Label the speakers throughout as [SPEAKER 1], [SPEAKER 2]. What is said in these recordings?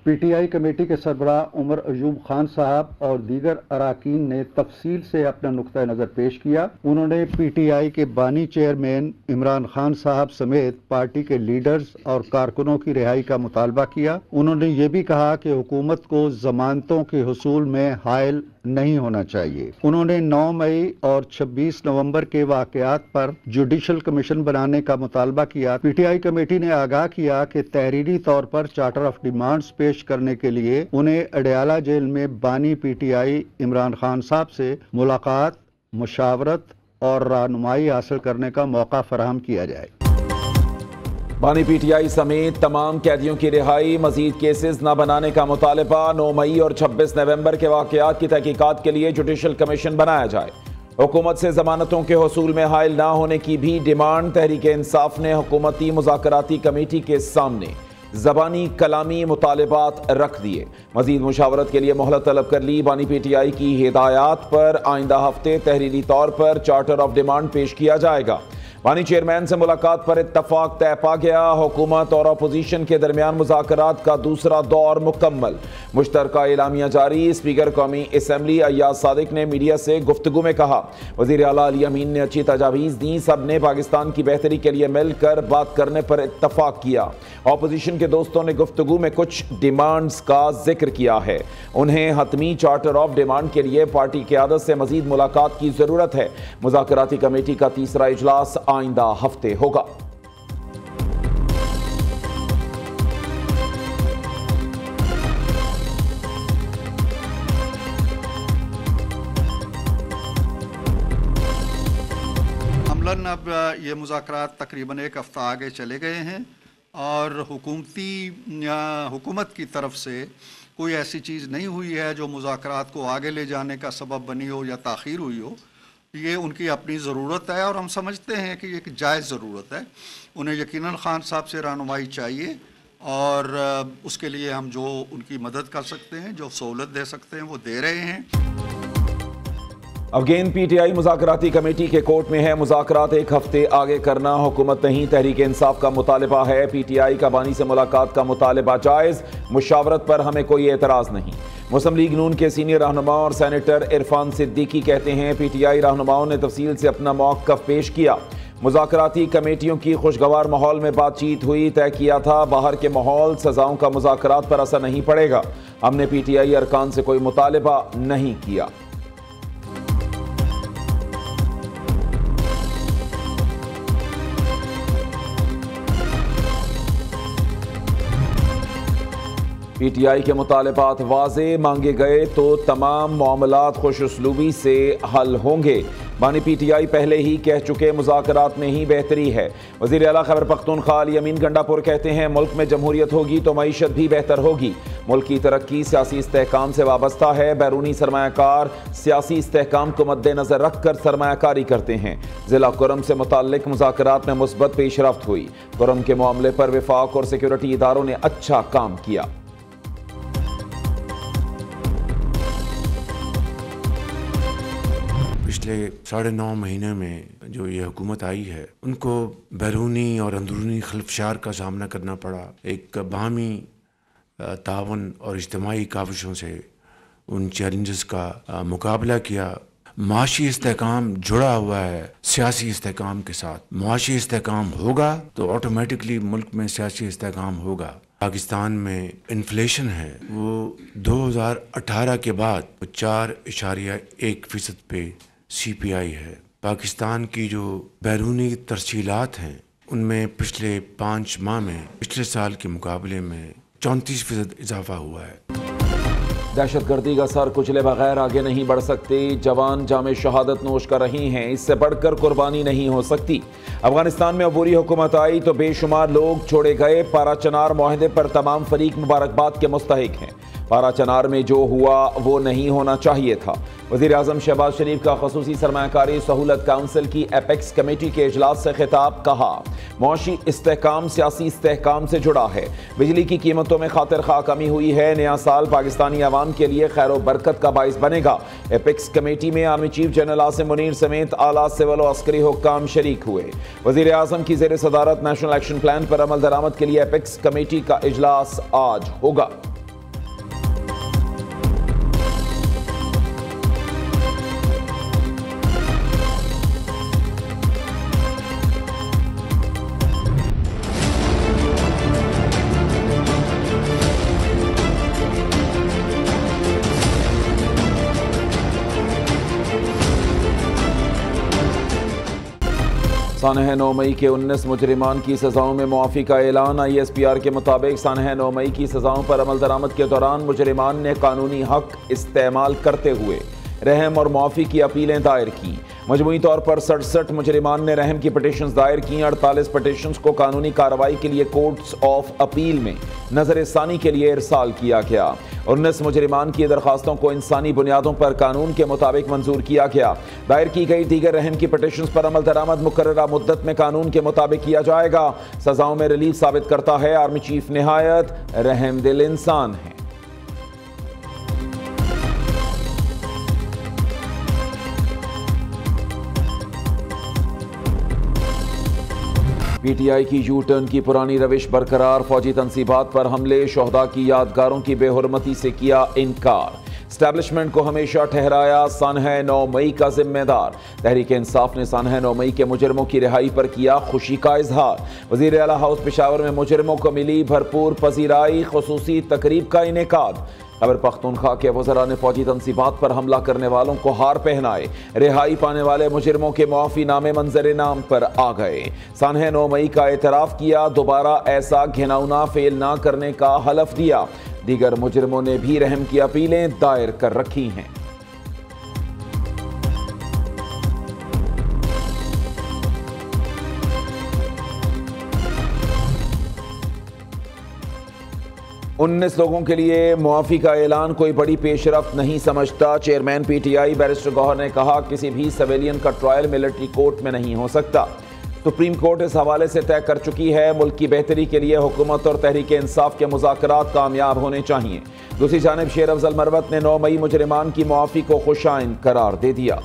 [SPEAKER 1] PTI committee के सरबराह उमर अयूब खान साहब और दीगर अराकीन ने तफसील से अपना नुक्ता नज़र पेश किया। उन्होंने पीटीआई के बानी चेयरमैन इमरान खान साहब समेत पार्टी के लीडर्स और कारकुनों की रिहाई का मुतालबा किया। उन्होंने ये भी कहा कि हुकूमत को जमानतों के हुसूल में हायल नहीं होना चाहिए। उन्होंने 9 मई और 26 नवंबर के वाकयात पर जुडिशल कमीशन बनाने का मुतालबा किया। पीटीआई कमेटी ने आगाह किया कि तहरीरी तौर पर चार्टर ऑफ डिमांड्स पेश करने के लिए उन्हें अडयाला जेल में बानी पीटीआई इमरान खान साहब से मुलाकात, मुशावरत और रहनुमाई हासिल करने का मौका फराहम किया जाए।
[SPEAKER 2] बानी पीटीआई समेत तमाम कैदियों की रिहाई, मजीद केसेस न बनाने का मुतालबा, 9 मई और 26 नवंबर के वाकयात की तहकीकात के लिए जुडिशल कमीशन बनाया जाए। हुकूमत से जमानतों के हसूल में हायल ना होने की भी डिमांड तहरीक इंसाफ ने हुकूमती मुज़ाकराती कमेटी के सामने ज़बानी कलामी मुतालबात रख दिए। मजीद मुशावरत के लिए मोहलत तलब कर ली। बानी पीटीआई की हिदायत पर आइंदा हफ्ते तहरीरी तौर पर चार्टर ऑफ डिमांड पेश किया जाएगा। बानी चेयरमैन से मुलाकात पर इत्तफाक तय पा गया। हुकूमत और अपोजिशन के दरमियान मुज़ाकरात का दूसरा दौर मुकम्मल। मुश्तरका एलामिया जारी। स्पीकर कौमी असम्बली अय्याज सादिक ने मीडिया से गुफ्तगू में कहा, वज़ीर आला अली अमीन ने अच्छी तजावीज़ दी। सब ने पाकिस्तान की बेहतरी के लिए मिलकर बात करने पर इत्तफाक किया। अपोजिशन के दोस्तों ने गुफ्तगू में कुछ डिमांड्स का जिक्र किया है। उन्हें हतमी चार्टर ऑफ डिमांड के लिए पार्टी क़यादत से मजीद मुलाकात की ज़रूरत है। मुज़ाकराती कमेटी का तीसरा इजलास आइंदा हफ्ते होगा।
[SPEAKER 1] अमलन अब ये मुज़ाकरात तकरीबन एक हफ्ता आगे चले गए हैं और हुकूमत की तरफ से कोई ऐसी चीज़ नहीं हुई है जो मुज़ाकरात को आगे ले जाने का सबब बनी हो या ताख़ीर हुई हो। ये उनकी अपनी ज़रूरत है और हम समझते हैं कि एक जायज़ ज़रूरत है। उन्हें यकीनन खान साहब से रहनुमाई चाहिए और उसके लिए हम जो उनकी मदद कर सकते हैं, जो सहूलत दे सकते हैं, वो दे रहे हैं।
[SPEAKER 2] अब गेंद पीटीआई मुज़ाकराती कमेटी के कोर्ट में है। मुज़ाकरात एक हफ्ते आगे करना हुकूमत नहीं, तहरीक इंसाफ का मुतालबा है। पीटीआई का बानी से मुलाकात का मुतालबा जायज़, मुशावरत पर हमें कोई एतराज़ नहीं। मुस्लिम लीग नून के सीनियर रहनुमा और सेनेटर इरफान सिद्दीकी कहते हैं, पीटीआई रहनुमाओं ने तफसील से अपना मौक़िफ़ पेश किया। मुज़ाकराती कमेटियों की खुशगवार माहौल में बातचीत हुई। तय किया था बाहर के माहौल, सज़ाओं का मुज़ाकरात पर असर नहीं पड़ेगा। हमने पीटीआई अरकान से कोई मुतालबा नहीं किया। पीटीआई के मुतालबात वाज़े मांगे गए तो तमाम मामलात खुश उसलूबी से हल होंगे। बानी पीटीआई पहले ही कह चुके मुज़ाकरात में ही बेहतरी है। वज़ीर आला खैबर पख्तूनख्वा अली अमीन गंडापुर कहते हैं, मुल्क में जमहूरियत होगी तो मईशत भी बेहतर होगी। मुल्क की तरक्की सियासी इस्तेहकाम से वाबस्ता है। बैरूनी सरमायाकार सियासी इस्तेहकाम को मद्देनजर रख कर सरमायाकारी करते हैं। ज़िला कुरम से मुताल्लिक मुज़ाकरात में मुस्बत पेशरफ्त हुई। कुरम के मामले पर वफाक और सिक्योरिटी इदारों ने अच्छा काम किया।
[SPEAKER 3] पिछले 9.5 महीने में जो ये हुकूमत आई है, उनको बैरूनी और अंदरूनी खलफशार का सामना करना पड़ा। एक बाहमी तावन और इज्तिमाई काविशों से उन चैलेंजेस का मुकाबला किया। मुआशी इस्तेहकाम जुड़ा हुआ है सियासी इस्तेहकाम के साथ। मुआशी इस्तेहकाम होगा तो ऑटोमेटिकली मुल्क में सियासी इस्तेहकाम होगा। पाकिस्तान में इन्फ्लेशन है वो 2018 के बाद 4.1% पे CPI है। पाकिस्तान की जो बैरूनी तरसीलात हैं उनमें पिछले 5 माह में पिछले साल के मुकाबले में 34% इजाफा हुआ है।
[SPEAKER 2] दहशतगर्दी का सर कुचले बगैर आगे नहीं बढ़ सकते। जवान जामे शहादत नोश कर रही हैं, इससे बढ़कर कुर्बानी नहीं हो सकती। अफगानिस्तान में अबूरी हुकूमत आई तो बेशुमार लोग छोड़े गए। पारा चनार माहदे पर तमाम फरीक मुबारकबाद के मुस्तहिक हैं। पारा चनार में जो हुआ वो नहीं होना चाहिए था। वज़ीर आज़म शहबाज शरीफ का खसूसी सरमायाकारी सहूलत काउंसिल की एपेक्स कमेटी के इजलास से खिताब। कहा, मुआशी इस्तेहकाम सियासी इस्तेहकाम से जुड़ा है। बिजली की कीमतों में खातिर खा कमी हुई है। नया साल पाकिस्तानी अवाम के लिए खैर बरकत का बाइस बनेगा। एपेक्स कमेटी में army chief general Asim Munir समेत आला सिविल और अस्करी हुक्काम शरीक हुए। वज़ीर आज़म की ज़ेर सदारत नेशनल एक्शन प्लान पर अमल दरामद के लिए एपेक्स कमेटी का इजलास आज होगा। सानह 9 मई के 19 मुजरिमान की सजाओं में मुआफ़ी का ऐलान। ISPR के मुताबिक सानह 9 मई की सजाओं पर अमल दरामद के दौरान मुजरिमान ने कानूनी हक इस्तेमाल करते हुए रहम और मुआफ़ी की अपीलें दायर की। मजमूई तौर पर 67 मुजरिमान ने रहम की पटिशन्स दायर की। 48 पटिशन्स को कानूनी कार्रवाई के लिए कोर्ट्स ऑफ अपील में नजर-ए-सानी के लिए इरसाल किया गया। 19 मुजरिमान की दरखास्तों को इंसानी बुनियादों पर कानून के मुताबिक मंजूर किया गया। दायर की गई दीगर रहम की पटिशन्स पर अमल दरामद मुकर्ररा मुद्दत में कानून के मुताबिक किया जाएगा। सजाओं में रिलीफ साबित करता है आर्मी चीफ निहायत रहम दिल इंसान है। PTI की यू टर्न की पुरानी रविश बरकरार। फौजी तनसीबात पर हमले, शोहदा की यादगारों की बेहुरमती से किया इनकार। स्टैब्लिशमेंट को हमेशा ठहराया सानह 9 मई का जिम्मेदार। तहरीक इंसाफ ने सानह 9 मई के मुजरिमों की रिहाई पर किया खुशी का इजहार। वजीर आला हाउस पेशावर में मुजरिमों को मिली भरपूर पजीराई। खुसूसी तकरीब का इनेकाद। खैबर पख्तूनख्वा के वज़रा ने फौजी तनसीबात पर हमला करने वालों को हार पहनाए। रिहाई पाने वाले मुजरिमों के मुआफ़ी नामे मंजर नाम पर आ गए। सानह 9 मई का एतराफ़ किया। दोबारा ऐसा घिनौना फेल ना करने का हलफ दिया। दीगर मुजरिमों ने भी रहम की अपीलें दायर कर रखी हैं। उन्नीस लोगों के लिए मुआफ़ी का ऐलान कोई बड़ी पेशरफ्त नहीं समझता। चेयरमैन PTI बैरिस्टर गौहर ने कहा किसी भी सिविलियन का ट्रायल मिलिट्री कोर्ट में नहीं हो सकता। सुप्रीम कोर्ट इस हवाले से तय कर चुकी है मुल्क की बेहतरी के लिए हुकूमत और तहरीक इंसाफ के मुज़ाकरात कामयाब होने चाहिए। दूसरी जानिब शेर अफजल मरवत ने 9 मई मुजरिमान की मुआफ़ी को खुशाइन करार दे दिया।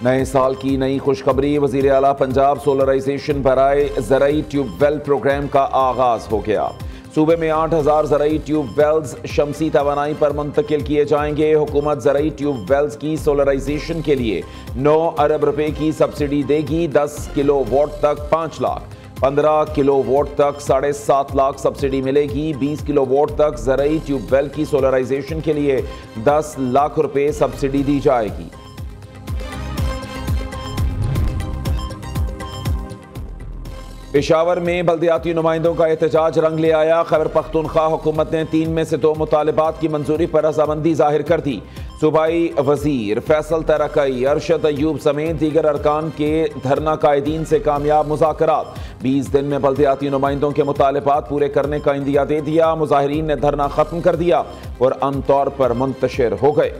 [SPEAKER 2] नए साल की नई खुशखबरी। वज़ीर आला पंजाब सोलराइजेशन बराए ज़राई ट्यूबवेल प्रोग्राम का आगाज हो गया। सूबे में 8000 ज़राई ट्यूबवेल्स शमसी तवानाई पर मुंतकिल किए जाएंगे। हुकूमत ज़राई ट्यूबवेल्स की सोलराइजेशन के लिए 9 अरब रुपए की सब्सिडी देगी। 10 किलोवाट तक 5 लाख, 15 किलोवाट तक 7.5 लाख सब्सिडी मिलेगी। 20 किलोवाट तक ज़राई ट्यूबवेल की सोलराइजेशन के लिए 10 लाख रुपए सब्सिडी दी जाएगी। पेशावर में बल्दियाती नुमाइंदों का एहतजाज रंग ले आया। खैबर पख्तूनख्वा हुकूमत ने 3 में से 2 मुतालिबात की मंजूरी पर रजामंदी जाहिर कर दी। सूबाई वजीर फैसल तरकई, अरशद अयूब समेत दीगर अरकान के धरना कायदीन से कामयाब मुज़ाकरात। 20 दिन में बल्दियाती नुमाइंदों के मुतालिबात पूरे करने का इंदिया दे दिया। मुजाहिरीन ने धरना खत्म कर दिया और अमन तौर पर मुंतशिर हो गए।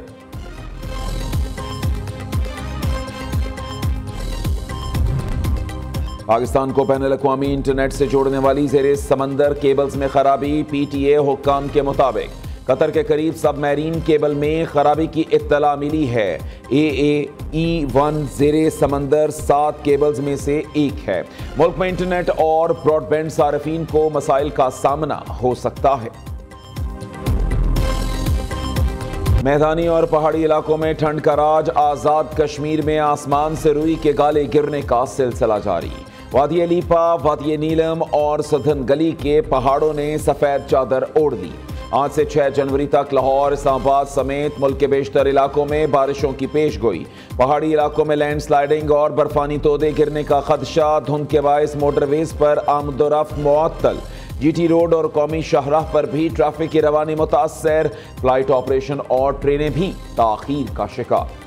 [SPEAKER 2] पाकिस्तान को बैनुल अक़वामी इंटरनेट से जोड़ने वाली ज़ेरे समंदर केबल्स में खराबी। PTA हुक्काम के मुताबिक कतर के करीब सबमरीन केबल में खराबी की इत्तला मिली है। AAE1 ज़ेरे समंदर 7 केबल्स में से एक है। मुल्क में इंटरनेट और ब्रॉडबैंड सार्फिन को मसाइल का सामना हो सकता है। मैदानी और पहाड़ी इलाकों में ठंड का राज। आज़ाद कश्मीर में आसमान से रुई के गाले गिरने का सिलसिला जारी। वादी लीपा, वादी नीलम और सदन गली के पहाड़ों ने सफेद चादर ओढ़ ली। आज से 6 जनवरी तक लाहौर, इस्लामाबाद समेत मुल्क के बेशतर इलाकों में बारिशों की पेशगोई। पहाड़ी इलाकों में लैंडस्लाइडिंग और बर्फानी तोदे गिरने का खदशा। धुंध के बायस मोटरवेज पर आमदोरफ्त मुअत्तल। GT रोड और कौमी शाहराह पर भी ट्रैफिक की रवानी मुतासर। फ्लाइट ऑपरेशन और ट्रेनें भी ताखीर का शिकार।